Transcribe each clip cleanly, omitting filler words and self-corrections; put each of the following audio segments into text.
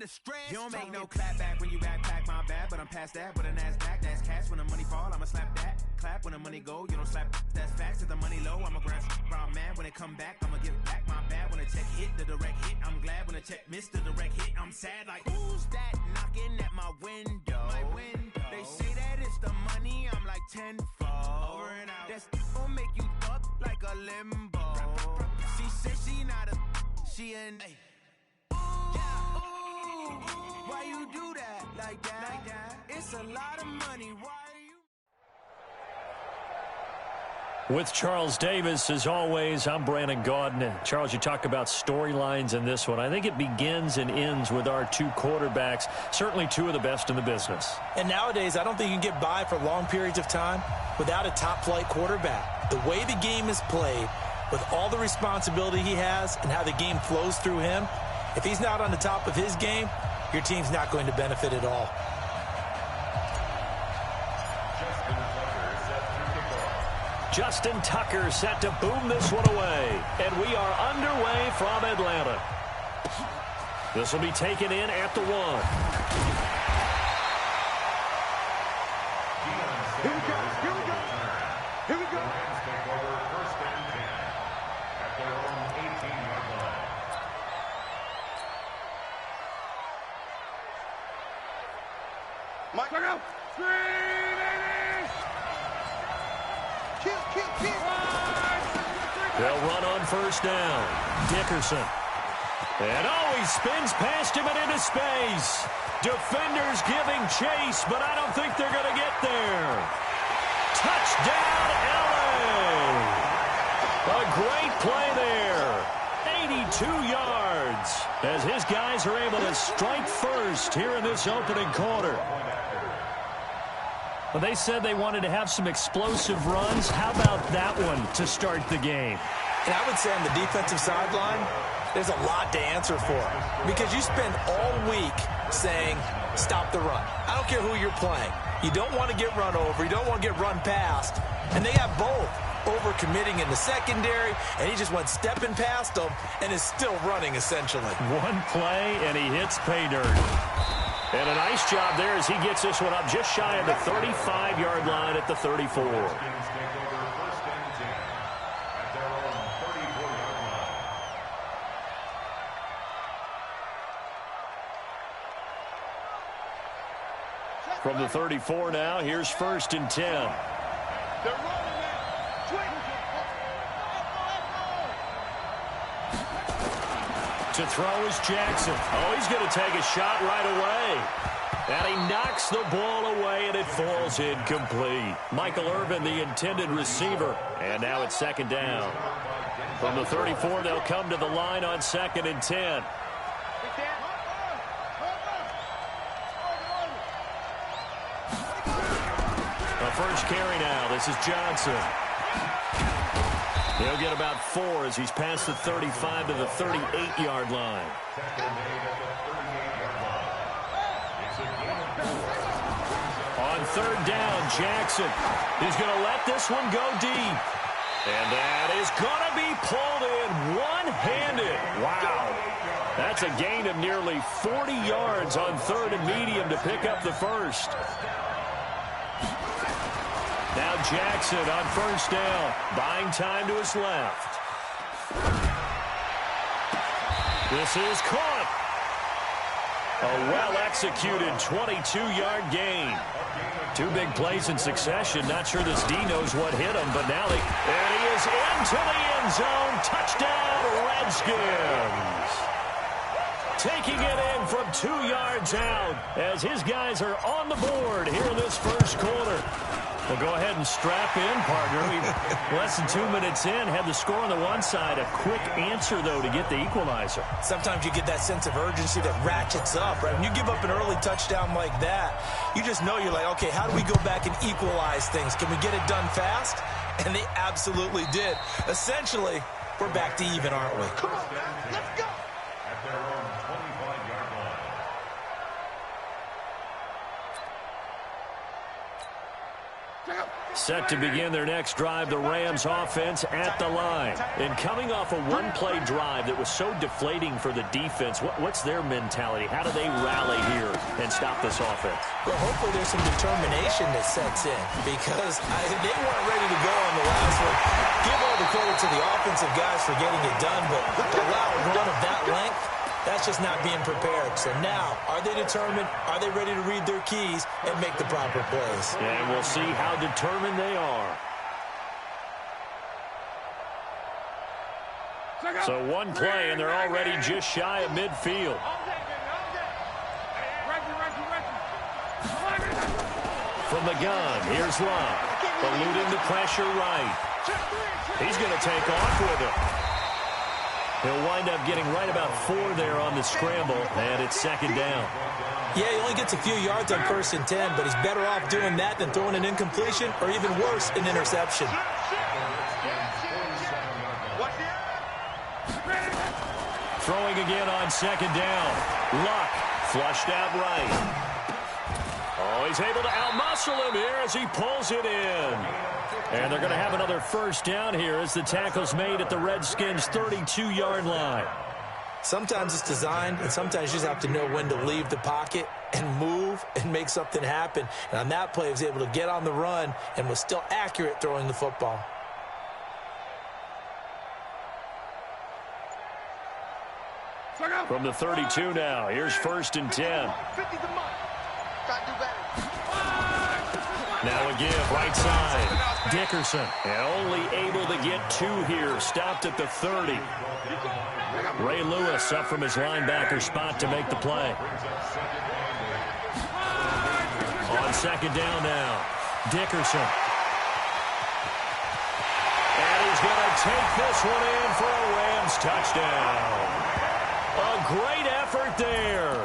the stress. You don't make no clap back when you backpack, my bad, but I'm past that. With a NASDAQ, that's cash. When the money fall, I'ma slap that. Clap when the money go, you don't slap. That's facts. If the money low, I'ma grab brown man. When it come back, I'ma give back my bad. When the check hit, the direct hit, I'm glad. When the check missed the direct hit, I'm sad. Like, who's that knocking at my window? They say that it's the money, I'm like tenfold. Over and out. That's gon' make you fuck like a limbo. She said she not a, she an. Why you do that like that? It's a lot of money. Why you? With Charles Davis, as always, I'm Brandon Gaudin. Charles, you talk about storylines in this one. I think it begins and ends with our two quarterbacks, certainly two of the best in the business. And nowadays, I don't think you can get by for long periods of time without a top-flight quarterback. The way the game is played, with all the responsibility he has and how the game flows through him, if he's not on the top of his game, your team's not going to benefit at all. Justin Tucker set to boom this one away. And we are underway from Atlanta. This will be taken in at the 1. Here we go. Take over first and 10 at their own 18-yard line. Mike, go. 3, baby. Kill. They'll run on first down. Dickerson. And he spins past him and into space. Defenders giving chase, but I don't think they're going to get there. Touchdown, LA! A great play there. 82 yards as his guys are able to strike first here in this opening quarter. Well, they said they wanted to have some explosive runs. How about that one to start the game? And I would say on the defensive sideline, there's a lot to answer for. Because you spend all week saying, stop the run. I don't care who you're playing. You don't want to get run over. You don't want to get run past. And they have both. Over-committing in the secondary, and he just went stepping past them and is still running, essentially. One play, and he hits pay dirt. And a nice job there as he gets this one up just shy of the 35-yard line at the 34. From the 34 now, here's first and 10. They're running it. To throw is Jackson. He's going to take a shot right away. And he knocks the ball away, and it falls incomplete. Michael Irvin, the intended receiver. And now it's second down. From the 34, they'll come to the line on second and 10. The first carry now. This is Johnson. He'll get about 4 as he's past the 35 to the 38-yard line. On third down, Jackson. He's going to let this one go deep. And that is going to be pulled in one-handed. Wow. That's a gain of nearly 40 yards on third and medium to pick up the first. Now Jackson on first down, buying time to his left. This is caught. A well-executed 22-yard gain. 2 big plays in succession. Not sure this D knows what hit him, but now and he is into the end zone. Touchdown, Redskins. Taking it in from 2 yards out as his guys are on the board here in this first quarter. Well, go ahead and strap in, partner. We've less than 2 minutes in. Had the score on the one side. A quick answer, though, to get the equalizer. Sometimes you get that sense of urgency that ratchets up, right? When you give up an early touchdown like that, you just know you're like, okay, how do we go back and equalize things? Can we get it done fast? And they absolutely did. Essentially, we're back to even, aren't we? Come on, man. Let's go. At their own 25-yard line. Set to begin their next drive, the Rams offense at the line. And coming off a one-play drive that was so deflating for the defense, what's their mentality? How do they rally here and stop this offense? Well, hopefully there's some determination that sets in because they weren't ready to go on the last one. Give all the credit to the offensive guys for getting it done, but to allow a run of that length, that's just not being prepared. So now, are they determined? Are they ready to read their keys and make the proper plays? And we'll see how determined they are. So one play, and they're already just shy of midfield. From the gun, here's Love. Eluding the pressure right. He's going to take off with it. He'll wind up getting right about 4 there on the scramble, and it's second down. Yeah, he only gets a few yards on 1st and 10, but he's better off doing that than throwing an incompletion or even worse, an interception. Throwing again on second down. Luck flushed out right. Oh, he's able to outmuscle him here as he pulls it in. And they're going to have another first down here as the tackle's made at the Redskins' 32-yard line. Sometimes it's designed, and sometimes you just have to know when to leave the pocket and move and make something happen. And on that play, he was able to get on the run and was still accurate throwing the football. From the 32 now, here's 1st and 10. Now a give, right side. Dickerson, and only able to get 2 here. Stopped at the 30. Ray Lewis up from his linebacker spot to make the play. On second down now, Dickerson. And he's going to take this one in for a Rams touchdown. A great effort there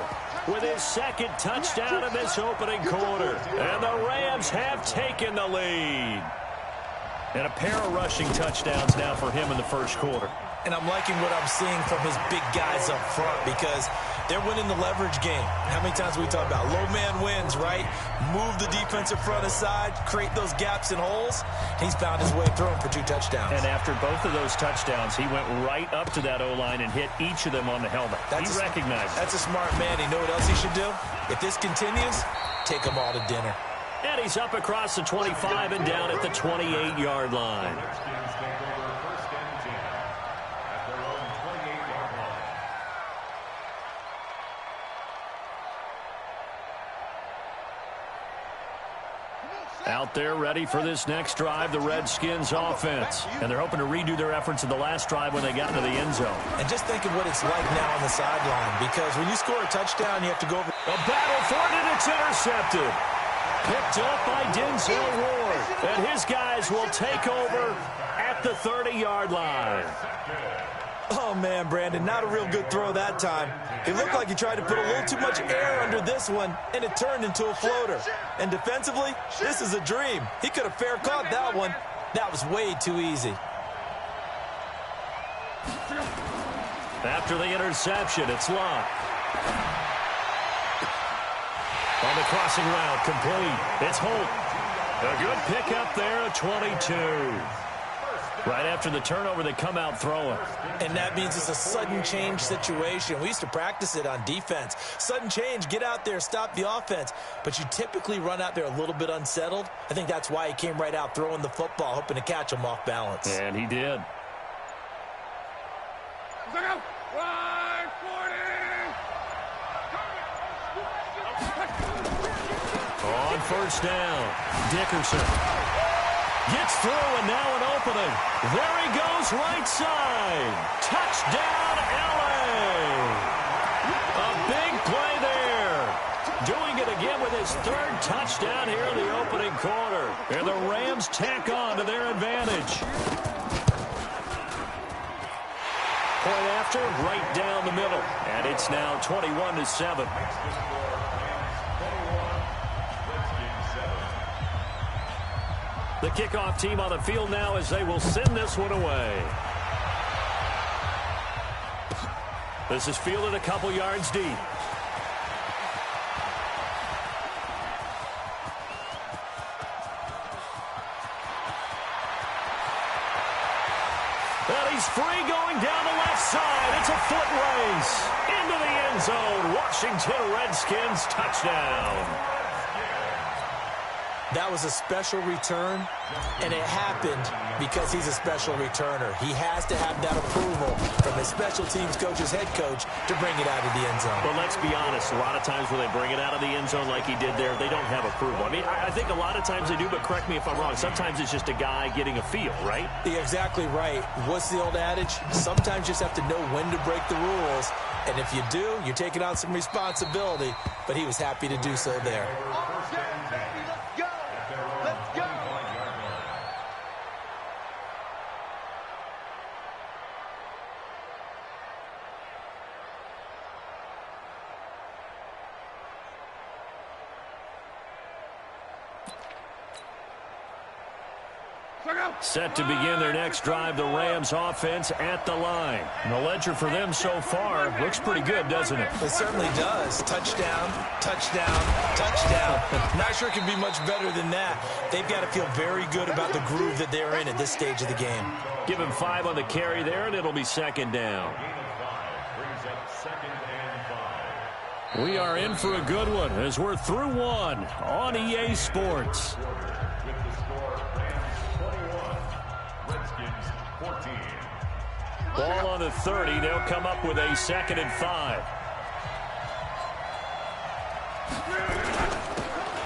with his second touchdown in this opening quarter. And the Rams have taken the lead. And a pair of rushing touchdowns now for him in the first quarter. And I'm liking what I'm seeing from his big guys up front because they're winning the leverage game. How many times we talk about low man wins, right? Move the defensive front aside, create those gaps and holes. He's found his way through them for 2 touchdowns. And after both of those touchdowns, he went right up to that O-line and hit each of them on the helmet. He recognized it. That's a smart man. You know what else he should do? If this continues, take them all to dinner. And he's up across the 25 and down at the 28-yard line. Out there ready for this next drive, the Redskins offense. And they're hoping to redo their efforts in the last drive when they got into the end zone. And just think of what it's like now on the sideline, because when you score a touchdown, you have to go over. A battle for it, and it's intercepted. Picked up by Denzel Ward. And his guys will take over at the 30-yard line. Oh, man, Brandon, not a real good throw that time. It looked like he tried to put a little too much air under this one, and it turned into a floater. And defensively, this is a dream. He could have fair caught that one. That was way too easy. After the interception, it's Love. On the crossing route, complete. It's Holt. A good pickup there at 22. Right after the turnover, they come out throwing. And that means it's a sudden change situation. We used to practice it on defense. Sudden change, get out there, stop the offense. But you typically run out there a little bit unsettled. I think that's why he came right out throwing the football, hoping to catch him off balance. And he did. On first down, Dickerson gets through, and now an opening. There he goes, right side. Touchdown, L.A. A big play there. Doing it again with his 3rd touchdown here in the opening quarter. And the Rams tack on to their advantage. Point after, right down the middle. And it's now 21-7. The kickoff team on the field now as they will send this one away. This is fielded a couple yards deep. And he's free going down the left side. It's a foot race into the end zone. Washington Redskins touchdown. That was a special return, and it happened because he's a special returner. He has to have that approval from his special teams coach's head coach to bring it out of the end zone. But let's be honest, a lot of times when they bring it out of the end zone like he did there, they don't have approval. I mean, I think a lot of times they do, but correct me if I'm wrong. Sometimes it's just a guy getting a feel, right? You're exactly right. What's the old adage? Sometimes you just have to know when to break the rules, and if you do, you're taking on some responsibility, but he was happy to do so there. Set to begin their next drive, the Rams offense at the line. And the ledger for them so far looks pretty good, doesn't it? It certainly does. Touchdown, touchdown, touchdown. Not sure it can be much better than that. They've got to feel very good about the groove that they're in at this stage of the game. Give him 5 on the carry there, and it'll be second down. We are in for a good one as we're through one on EA Sports. Ball on the 30. They'll come up with a 2nd and 5.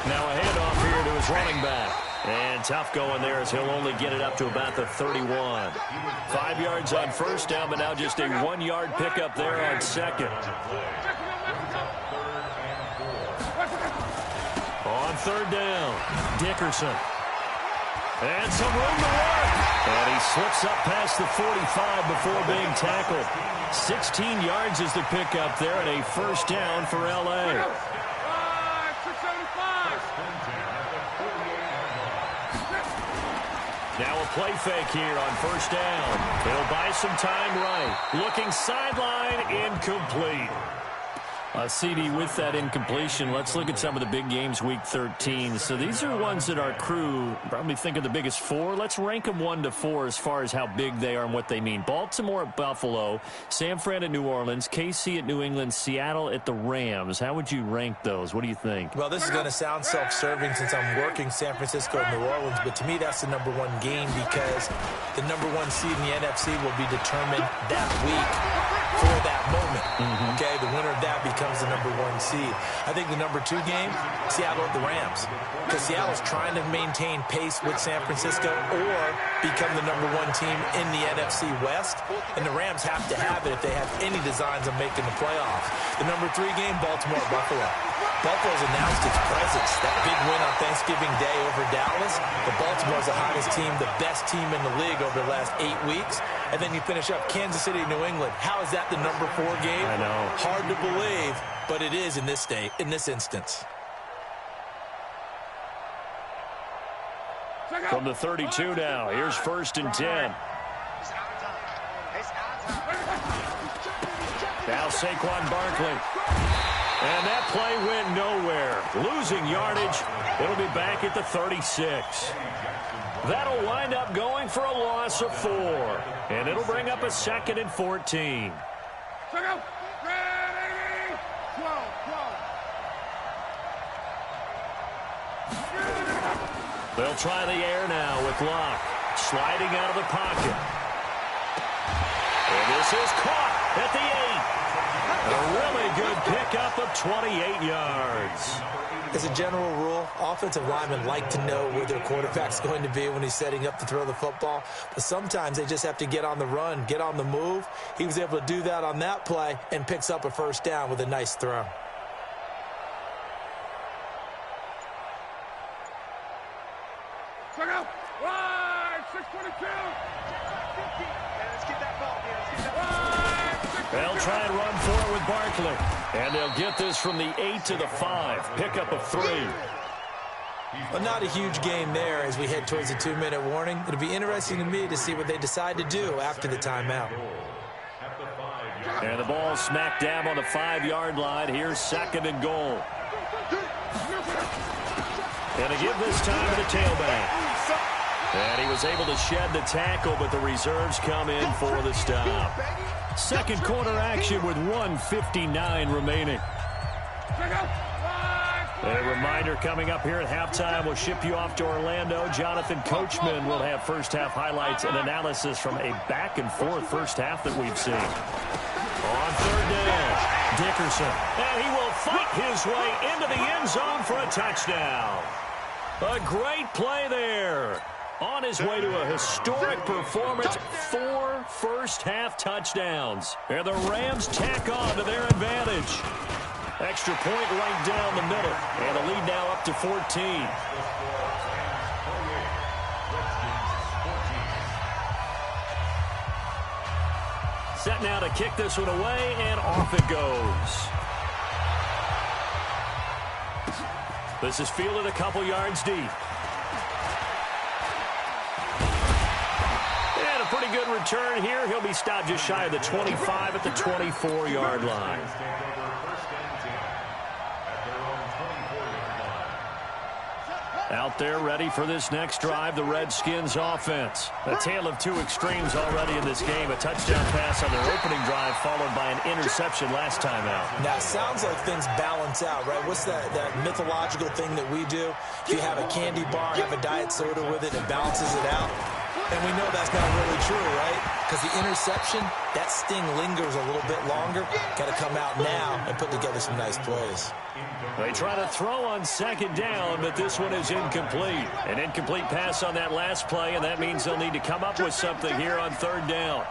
Now a handoff here to his running back. And tough going there as he'll only get it up to about the 31. 5 yards on first down, but now just a 1-yard pickup there on second. On third down, Dickerson. And some room to work. And he slips up past the 45 before being tackled. 16 yards is the pickup there, and a first down for L.A. Now a play fake here on first down. He'll buy some time right. Looking sideline, incomplete. CD with that incompletion. Let's look at some of the big games week 13. So these are ones that our crew probably think are the biggest 4. Let's rank them 1 to 4 as far as how big they are and what they mean. Baltimore at Buffalo, San Fran at New Orleans, KC at New England, Seattle at the Rams. How would you rank those? What do you think? Well, this is going to sound self-serving since I'm working San Francisco and New Orleans, but to me that's the number 1 game because the number 1 seed in the NFC will be determined that week for that moment. Okay, the winner of that becomes the number 1 seed. I think the number 2 game, Seattle at the Rams, because Seattle's trying to maintain pace with San Francisco or become the number 1 team in the NFC West, and the Rams have to have it if they have any designs on making the playoffs. The number 3 game, Baltimore at Buffalo. Buffalo's announced its presence. That big win on Thanksgiving Day over Dallas. But Baltimore's the hottest team, the best team in the league over the last 8 weeks. And then you finish up Kansas City, New England. How is that the number 4 game? I know. Hard to believe, but it is in this instance. From the 32 now, here's 1st and 10. Now Saquon Barkley. And that play went nowhere. Losing yardage. It'll be back at the 36. That'll wind up going for a loss of 4. And it'll bring up a 2nd and 14. They'll try the air now with Locke. Sliding out of the pocket. And this is caught at the 8. A really good pickup of 28 yards. As a general rule, offensive linemen like to know where their quarterback's going to be when he's setting up to throw the football. But sometimes they just have to get on the run, get on the move. He was able to do that on that play and picks up a first down with a nice throw. Check out. Right, 622. Let's get that ball here. Let's get that ball. They'll try and run for it with Barkley. And they'll get this from the 8 to the 5. Pickup of 3. Well, not a huge gain there as we head towards the 2-minute warning. It'll be interesting to me to see what they decide to do after the timeout. And the ball smack dab on the 5-yard line. Here's 2nd and goal. And to give this time to the tailback. And he was able to shed the tackle, but the reserves come in for the stop. Second quarter action with 1:59 remaining. A reminder coming up here at halftime, we'll ship you off to Orlando. Jonathan Coachman will have first-half highlights and analysis from a back-and-forth first half that we've seen. On third down, Dickerson. And he will fight his way into the end zone for a touchdown. A great play there. On his way to a historic performance, 4 first-half touchdowns. And the Rams tack on to their advantage. Extra point right down the middle. And the lead now up to 14. Set now to kick this one away, and off it goes. This is fielded a couple yards deep. And a pretty good return here. He'll be stopped just shy of the 25 at the 24-yard line. Out there ready for this next drive, the Redskins offense. A tale of two extremes already in this game. A touchdown pass on their opening drive followed by an interception last time out. Now, it sounds like things balance out, right? What's that mythological thing that we do? If you have a candy bar, have a diet soda with it, it balances it out. And we know that's not really true, right? Because the interception, that sting lingers a little bit longer. Got to come out now and put together some nice plays. They try to throw on second down, but this one is incomplete. An incomplete pass on that last play, and that means they'll need to come up with something here on third down.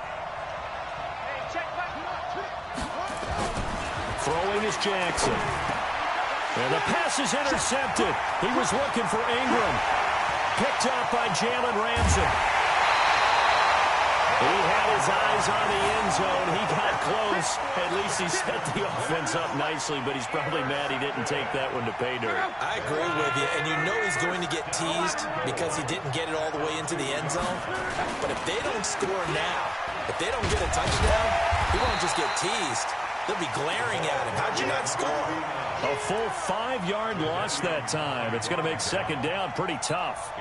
Throwing is Jackson. And the pass is intercepted. He was looking for Ingram. Picked up by Jalen Ramsey. He had his eyes on the end zone. He got close. At least he set the offense up nicely, but he's probably mad he didn't take that one to pay dirt. I agree with you, and you know he's going to get teased because he didn't get it all the way into the end zone. But if they don't score now, if they don't get a touchdown, he won't just get teased. They'll be glaring at him. How'd you not score? A full 5-yard loss that time. It's going to make second down pretty tough.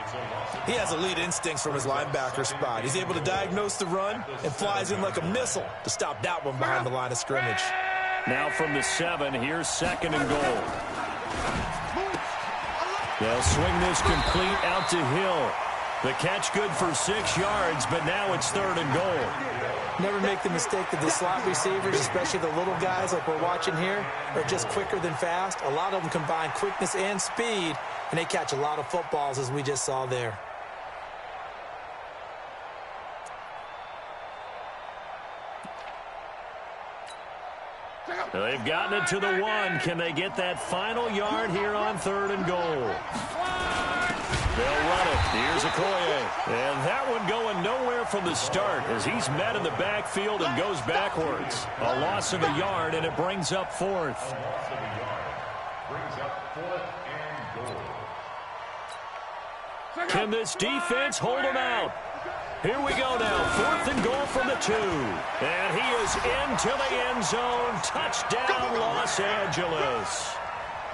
He has elite instincts from his linebacker spot. He's able to diagnose the run and flies in like a missile to stop that one behind the line of scrimmage. Now from the 7, here's second and goal. They'll swing this complete out to Hill. The catch good for 6 yards, but now it's third and goal. Never make the mistake that the slot receivers, especially the little guys like we're watching here, are just quicker than fast. A lot of them combine quickness and speed, and they catch a lot of footballs, as we just saw there. They've gotten it to the 1. Can they get that final yard here on third and goal? They'll run it. Here's Okoye. And that one going nowhere from the start as he's met in the backfield and goes backwards. A loss of a yard, and it brings up fourth. Can this defense hold him out? Here we go now. Fourth and goal from the 2. And he is into the end zone. Touchdown, Los Angeles.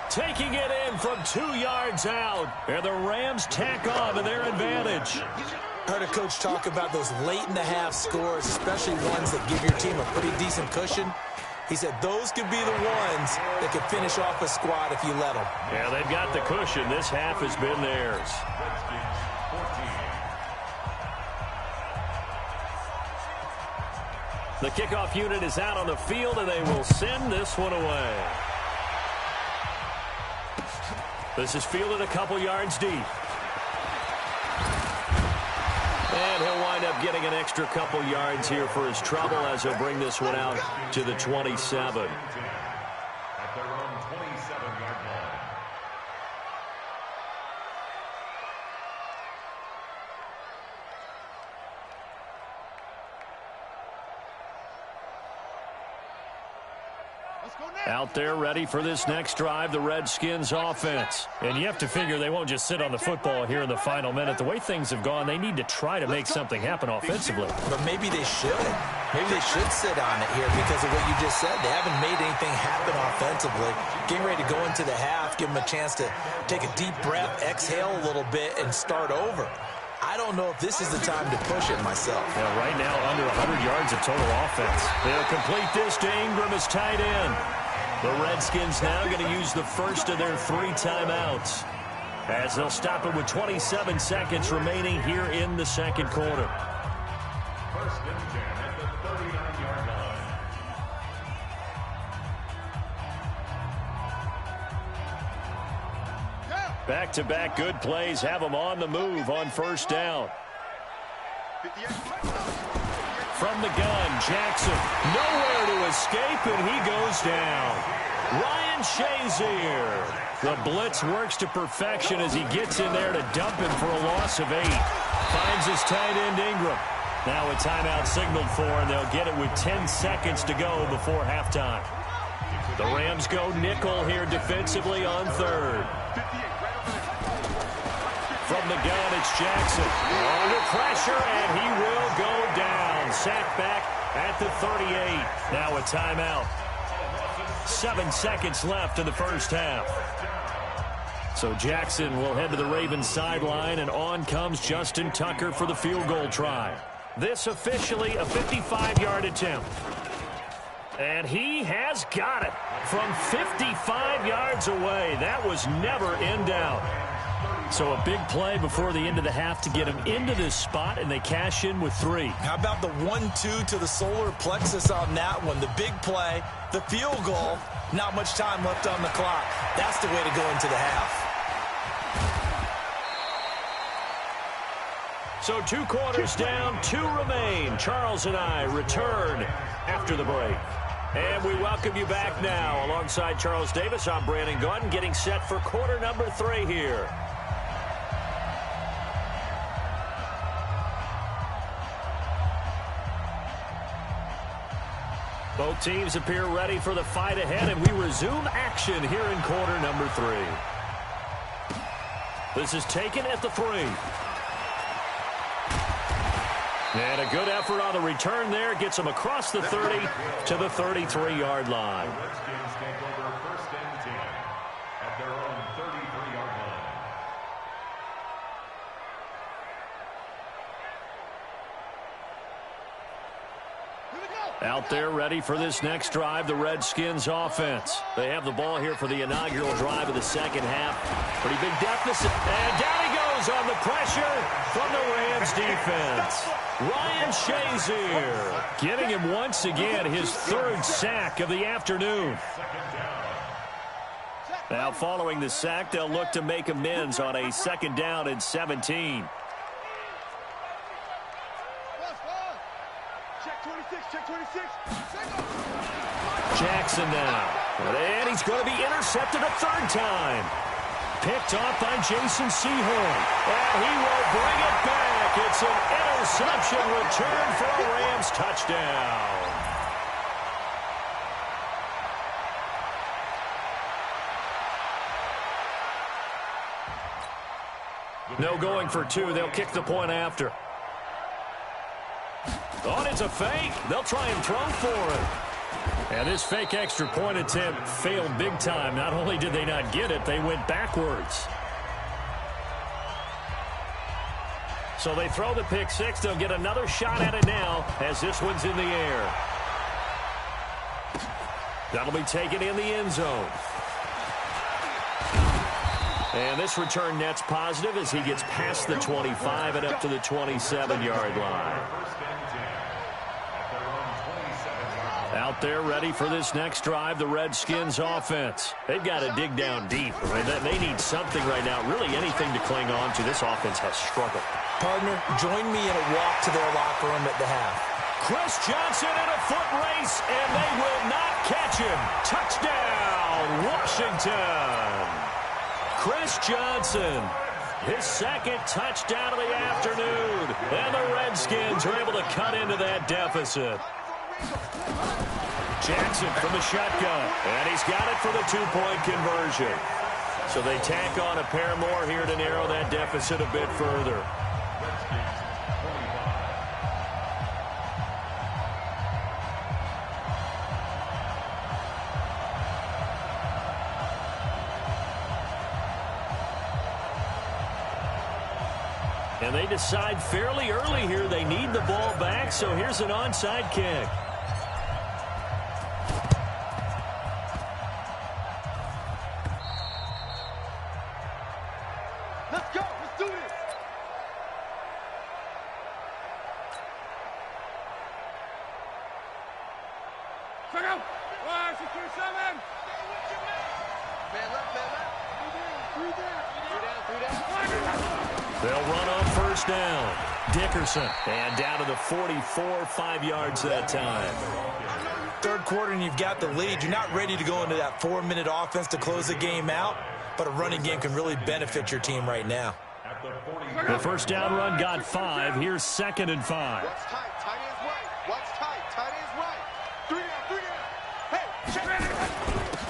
Taking it in from 2 yards out. And the Rams tack on to their advantage. I heard a coach talk about those late-in-the-half scores, especially ones that give your team a pretty decent cushion. He said those could be the ones that could finish off a squad if you let them. Yeah, they've got the cushion. This half has been theirs. The kickoff unit is out on the field, and they will send this one away. This is fielded a couple yards deep. And he'll wind up getting an extra couple yards here for his trouble as he'll bring this one out to the 27. At their own 27-yard line. Out there ready for this next drive, the Redskins offense. And you have to figure they won't just sit on the football here in the final minute. The way things have gone, they need to try to make something happen offensively. But maybe they should. Maybe they should sit on it here because of what you just said. They haven't made anything happen offensively. Getting ready to go into the half, give them a chance to take a deep breath, exhale a little bit, and start over. I don't know if this is the time to push it myself. Yeah, right now, under 100 yards of total offense. They'll complete this to Ingram as tight end. The Redskins now going to use the first of their 3 timeouts, as they'll stop it with 27 seconds remaining here in the second quarter. First and 10 at the 39-yard line. Back-to-back good plays have them on the move on first down. From the gun, Jackson, nowhere to escape, and he goes down. Ryan Shazier. The blitz works to perfection as he gets in there to dump him for a loss of 8. Finds his tight end, Ingram. Now a timeout signaled for, and they'll get it with 10 seconds to go before halftime. The Rams go nickel here defensively on third. From the gun, it's Jackson. Under pressure, and he will go down. Sacked back at the 38. Now a timeout. 7 seconds left in the first half. So Jackson will head to the Ravens sideline, and on comes Justin Tucker for the field goal try. This officially a 55-yard attempt. And he has got it from 55 yards away. That was never in doubt. So a big play before the end of the half to get him into this spot, and they cash in with 3. How about the 1-2 to the solar plexus on that one? The big play, the field goal, not much time left on the clock. That's the way to go into the half. So 2 quarters down, 2 remain. Charles and I return after the break. And we welcome you back now. Alongside Charles Davis, I'm Brandon Gaudin, getting set for quarter number 3 here. Both teams appear ready for the fight ahead, and we resume action here in quarter number 3. This is taken at the 3. And a good effort on the return there. Gets him across the 30 to the 33-yard line. The Redskins take over first and 10 at their own 33-yard line. Out there ready for this next drive, the Redskins offense. They have the ball here for the inaugural drive of the second half. Pretty big deficit. And down he goes on the pressure from the Rams defense. Ryan Shazier giving him once again his 3rd sack of the afternoon. Now following the sack, they'll look to make amends on a 2nd down and 17. Jackson now. And he's going to be intercepted a 3rd time. Picked off by Jason Sehorn. And he will bring it back. It's an interception return for a Rams touchdown. No going for 2. They'll kick the point after. Oh, it's a fake. They'll try and throw for it. And this fake extra point attempt failed big time. Not only did they not get it, they went backwards. So they throw the pick 6. They'll get another shot at it now as this one's in the air. That'll be taken in the end zone. And this return net's positive as he gets past the 25 and up to the 27-yard line. Out there ready for this next drive, the Redskins offense. They've got to dig down deep. I mean, they need something right now, really anything to cling on to. This offense has struggled. Partner, join me in a walk to their locker room at the half. Chris Johnson in a foot race, and they will not catch him. Touchdown, Washington. Chris Johnson, his 2nd touchdown of the afternoon. And the Redskins are able to cut into that deficit. Jackson from the shotgun, and he's got it for the 2-point conversion. So they tack on a pair more here to narrow that deficit a bit further. And they decide fairly early here they need the ball back, so here's an onside kick. Let's go. Let's do this. Check out. 627. Man left, man left. Three down. They'll run on first down. Dickerson. And down to the 44, 5 yards that time. Third quarter and you've got the lead. You're not ready to go into that 4-minute offense to close the game out, but a running game can really benefit your team right now. The first down run got 5. Here's 2nd and 5. Watch tight. Tight ends right. Watch tight. Tight ends right. 3 down. 3 down. Hey, check it.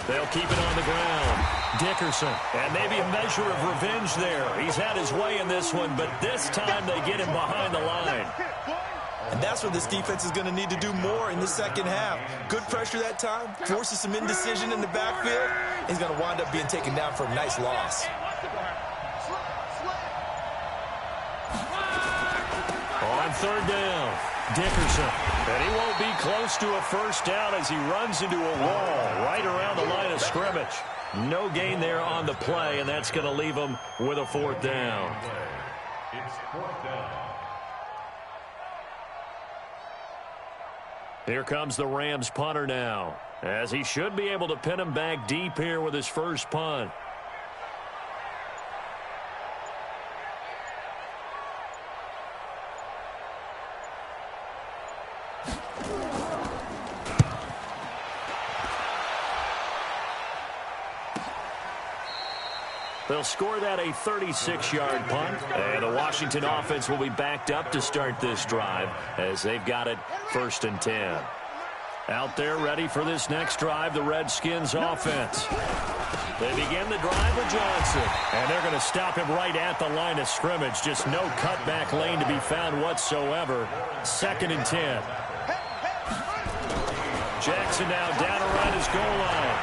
They'll keep it on the ground. Dickerson. And maybe a measure of revenge there. He's had his way in this one, but this time they get him behind the line. And that's what this defense is going to need to do more in the second half. Good pressure that time, forces some indecision in the backfield. He's going to wind up being taken down for a nice loss. On third down, Dickerson. And he won't be close to a first down as he runs into a wall right around the line of scrimmage. No gain there on the play, and that's going to leave him with a 4th down. It's 4th down. Here comes the Rams punter now, as he should be able to pin him back deep here with his first punt. They'll score that a 36-yard punt, and the Washington offense will be backed up to start this drive as they've got it 1st and 10. Out there ready for this next drive, the Redskins offense. They begin the drive with Johnson, and they're going to stop him right at the line of scrimmage. Just no cutback lane to be found whatsoever. 2nd and 10. Jackson now down around his goal line.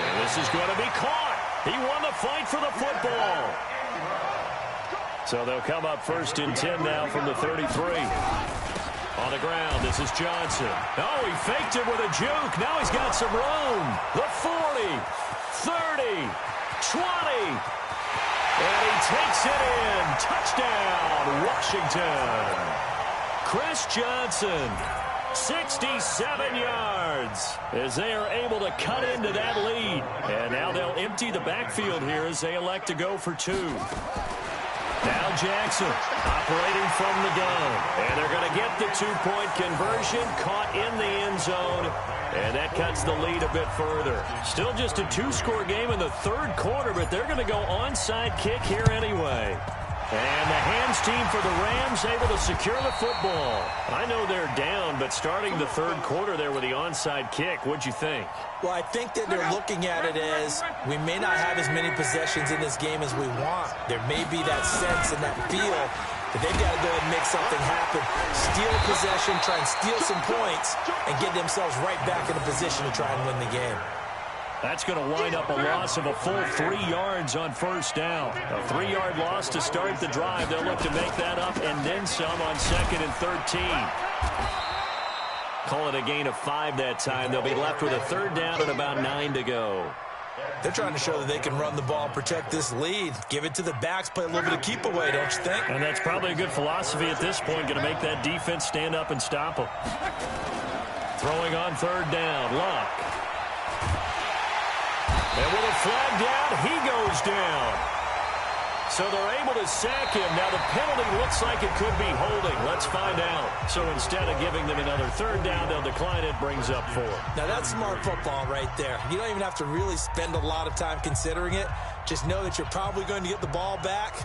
And this is going to be caught. He won the fight for the football. So they'll come up 1st and 10 now from the 33. On the ground, this is Johnson. Oh, he faked it with a juke. Now he's got some room. The 40, 30, 20. And he takes it in. Touchdown, Washington. Chris Johnson. 67 yards as they are able to cut into that lead. And now they'll empty the backfield here as they elect to go for 2. Now Jackson operating from the gun. And they're going to get the 2-point conversion, caught in the end zone. And that cuts the lead a bit further. Still just a 2-score game in the third quarter, but they're going to go onside kick here anyway. And the hands team for the Rams able to secure the football. I know they're down, but starting the third quarter there with the onside kick, what'd you think? Well, I think that they're looking at it as we may not have as many possessions in this game as we want. There may be that sense and that feel that they've got to go ahead and make something happen. Steal possession, try and steal some points, and get themselves right back in a position to try and win the game. That's going to wind up a loss of a full 3 yards on first down. A 3-yard loss to start the drive. They'll look to make that up and then some on 2nd and 13. Call it a gain of 5 that time. They'll be left with a 3rd down and about 9 to go. They're trying to show that they can run the ball, protect this lead, give it to the backs, play a little bit of keep away, don't you think? And that's probably a good philosophy at this point, going to make that defense stand up and stop them. Throwing on 3rd down, Luck. And with a flag down, he goes down. So they're able to sack him. Now the penalty looks like it could be holding. Let's find out. So instead of giving them another 3rd down, they'll decline it, brings up 4. Now that's smart football right there. You don't even have to really spend a lot of time considering it. Just know that you're probably going to get the ball back.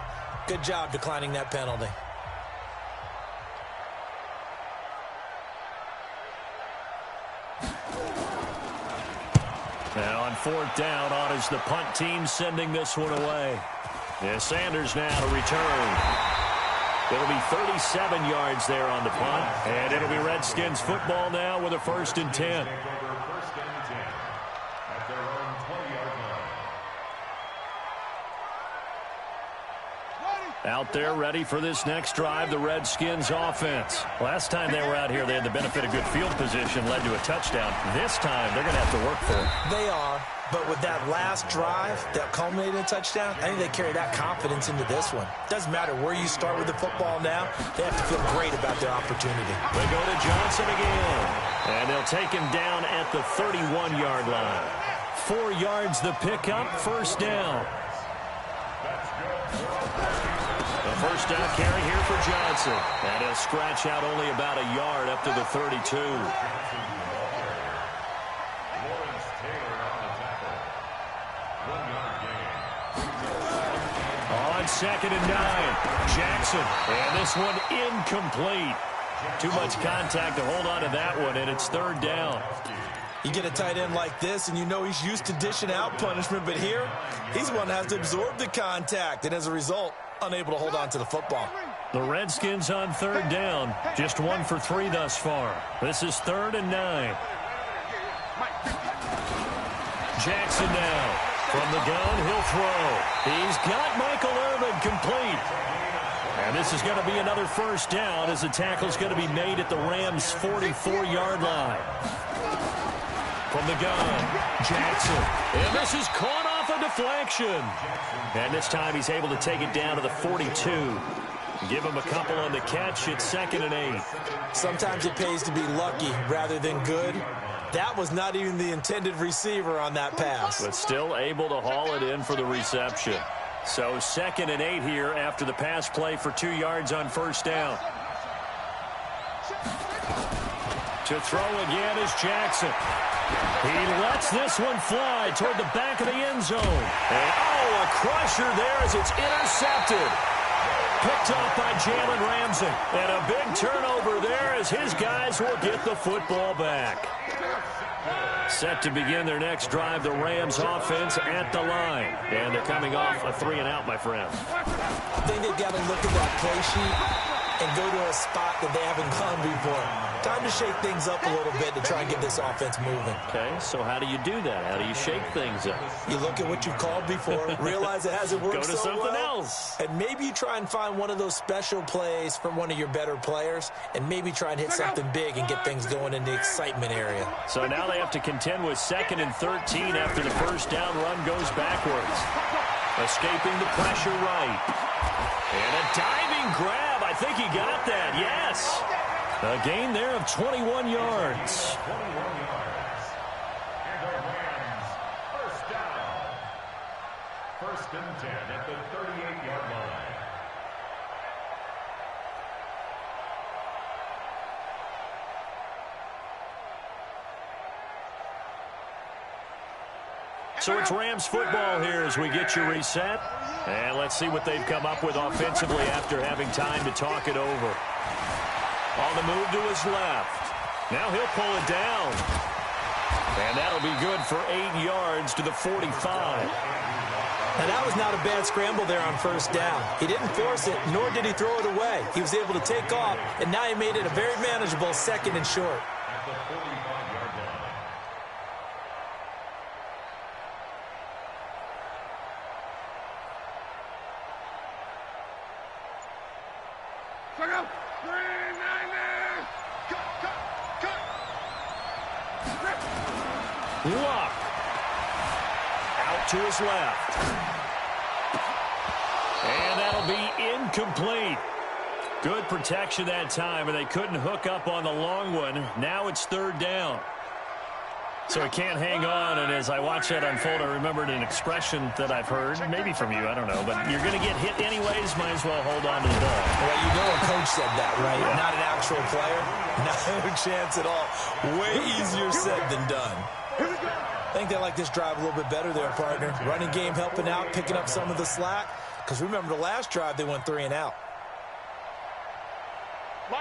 Good job declining that penalty. Now on 4th down, on is the punt team sending this one away. Yeah, Sanders now to return. It'll be 37 yards there on the punt. And it'll be Redskins football now with a 1st and 10. Out there ready for this next drive, the Redskins offense. Last time they were out here, they had the benefit of good field position, led to a touchdown. This time, they're going to have to work for it. They are, but with that last drive that culminated in a touchdown, I think they carry that confidence into this one. Doesn't matter where you start with the football now, they have to feel great about their opportunity. They go to Johnson again, and they'll take him down at the 31-yard line. 4 yards the pickup, first down. The first down carry here for Johnson. And he'll scratch out only about a yard up to the 32. On 2nd and 9, Jackson. And this one incomplete. Too much contact to hold on to that one, and it's 3rd down. You get a tight end like this, and you know he's used to dishing out punishment, but here, he's one that has to absorb the contact, and as a result, unable to hold on to the football. The Redskins on 3rd down, just 1 for 3 thus far. This is 3rd and 9. Jackson now. From the gun, he'll throw. He's got Michael Irvin complete. And this is going to be another first down as the tackle's going to be made at the Rams' 44-yard line. From the gun, Jackson. And this is caught off a deflection. And this time he's able to take it down to the 42. Give him a couple on the catch. It's 2nd and 8. Sometimes it pays to be lucky rather than good. That was not even the intended receiver on that pass. But still able to haul it in for the reception. So 2nd and 8 here after the pass play for 2 yards on first down. To throw again is Jackson. He lets this one fly toward the back of the end zone. And, a crusher there as it's intercepted. Picked off by Jalen Ramsey. And a big turnover there as his guys will get the football back. Set to begin their next drive, the Rams offense at the line. And they're coming off a 3-and-out, my friend. I think they've got to look at that play sheet and go to a spot that they haven't gone before. Time to shake things up a little bit to try and get this offense moving. Okay, so how do you do that? How do you shake things up? You look at what you've called before, realize it hasn't worked go to so something well, else. and maybe you try and find one of those special plays from one of your better players, and maybe try and hit something big and get things going in the excitement area. So now they have to contend with 2nd and 13 after the first down run goes backwards. Escaping the pressure right. And a diving grab. I think he got that. Yes. A gain there of 21 yards. 21 yards. And the Rams, first down. 1st and 10 at the 38-yard line. So it's Rams football here as we get you reset. And let's see what they've come up with offensively after having time to talk it over. On the move to his left. Now he'll pull it down. And that'll be good for 8 yards to the 45. And that was not a bad scramble there on first down. He didn't force it, nor did he throw it away. He was able to take off, and now he made it a very manageable 2nd and short. At the 45-yard line. Cut. Luck. Out to his left. And that'll be incomplete. Good protection that time, and they couldn't hook up on the long one. Now it's 3rd down. So he can't hang on, and as I watch that unfold, I remembered an expression that I've heard, maybe from you, I don't know, but you're going to get hit anyways, might as well hold on to the ball. Well, you know a coach said that, right? Yeah. Not an actual player. No chance at all. Way easier said than done. I think they like this drive a little bit better there, partner. Running game helping out, picking up some of the slack. Because remember, the last drive, they went 3-and-out.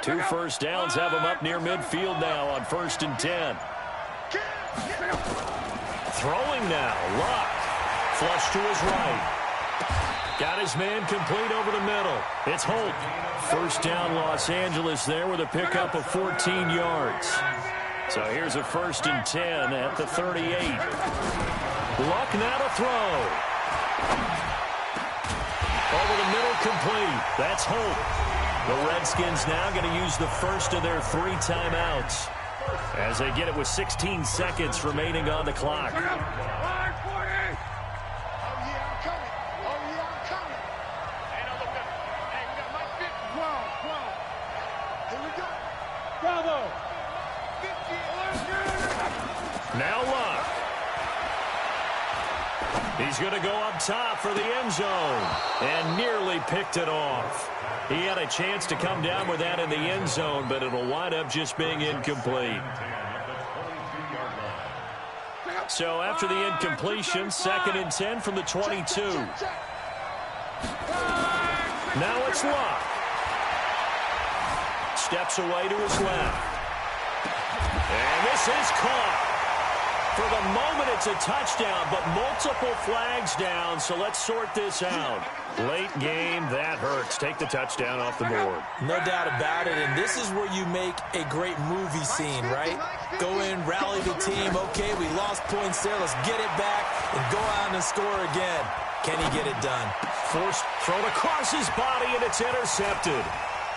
2 first downs have them up near midfield now on 1st and 10. Throwing now, Luck. Flush to his right. Got his man complete over the middle. It's Holt. First down Los Angeles there with a pickup of 14 yards. So here's a 1st and 10 at the 38. Luck now to throw. Over the middle, complete. That's Hope. The Redskins now going to use the first of their 3 timeouts as they get it with 16 seconds remaining on the clock. Line 40. Oh, yeah, I'm coming. Oh, yeah, I'm coming. Hey, no, look, hey, we got Mike 50. 12. Here we go. Bravo. 50. Now Luck. He's going to go up top for the end zone and nearly picked it off. He had a chance to come down with that in the end zone, but it'll wind up just being incomplete. So after the incompletion, 2nd and 10 from the 22. Now it's Luck. Steps away to his left. And this is caught. For the moment, it's a touchdown, but multiple flags down, so let's sort this out. Late game, that hurts. Take the touchdown off the board. No doubt about it, and this is where you make a great movie scene, right? Go in, rally the team. Okay, we lost points there. Let's get it back and go out and score again. Can he get it done? Forced thrown across his body, and it's intercepted.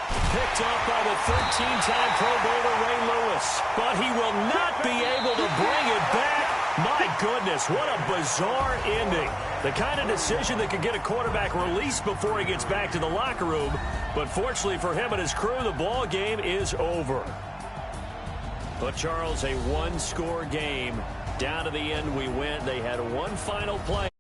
Picked up by the 13-time Pro Bowler Ray Lewis. But he will not be able to bring it back. My goodness, what a bizarre ending. The kind of decision that could get a quarterback released before he gets back to the locker room. But fortunately for him and his crew, the ball game is over. But, Charles, a one-score game. Down to the end we went. They had one final play.